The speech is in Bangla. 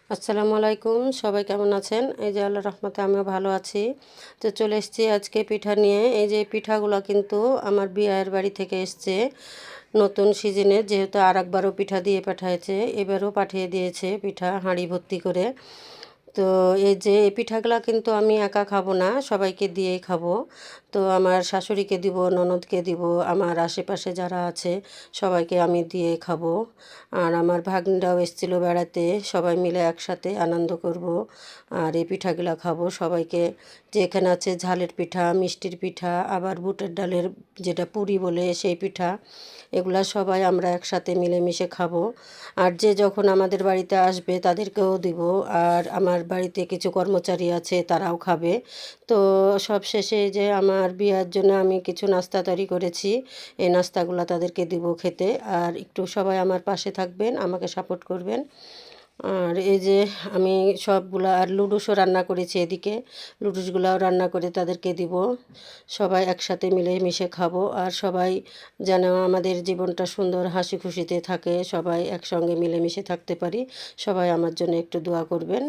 আসসালামু আলাইকুম, সবাই কেমন আছেন? এই যে আল্লাহর রহমতে আমিও ভালো আছি। তো চলে এসেছি আজকে পিঠা নিয়ে। এই যে পিঠাগুলো কিন্তু আমার বিয়ের বাড়ি থেকে এসছে নতুন সিজনে, যেহেতু আরেকবারও পিঠা দিয়ে পাঠিয়েছে, এবারও পাঠিয়ে দিয়েছে পিঠা হাঁড়ি ভর্তি করে। তো এই যে এই পিঠাগুলা কিন্তু আমি একা খাবো না, সবাইকে দিয়েই খাবো। তো আমার শাশুড়িকে দিব, ননদকে দিব, আমার আশেপাশে যারা আছে সবাইকে আমি দিয়ে খাবো। আর আমার ভাগ্নিরাও এসেছিল বেড়াতে, সবাই মিলে একসাথে আনন্দ করব। আর এই পিঠাগুলা খাবো সবাইকে। যে এখানে আছে ঝালের পিঠা, মিষ্টির পিঠা, আবার বুটের ডালের যেটা পুরি বলে সেই পিঠা, এগুলা সবাই আমরা একসাথে মিলেমিশে খাবো। আর যে যখন আমাদের বাড়িতে আসবে তাদেরকেও দিব। আর আমার বাড়িতে কিছু কর্মচারী আছে, তারাও খাবে। তো সব শেষে যে আমার বিয়ার জন্য আমি কিছু নাস্তা তৈরি করেছি, এই নাস্তাগুলো তাদেরকে দিব খেতে। আর একটু সবাই আমার পাশে থাকবেন, আমাকে সাপোর্ট করবেন। আর এই যে আমি সবগুলা আর লুডুসও রান্না করেছি এদিকে, লুডুসগুলাও রান্না করে তাদেরকে দিব। সবাই একসাথে মিলে মিশে খাবো। আর সবাই যেন আমাদের জীবনটা সুন্দর হাসি খুশিতে থাকে, সবাই একসঙ্গে মিলেমিশে থাকতে পারি। সবাই আমার জন্য একটু দোয়া করবেন।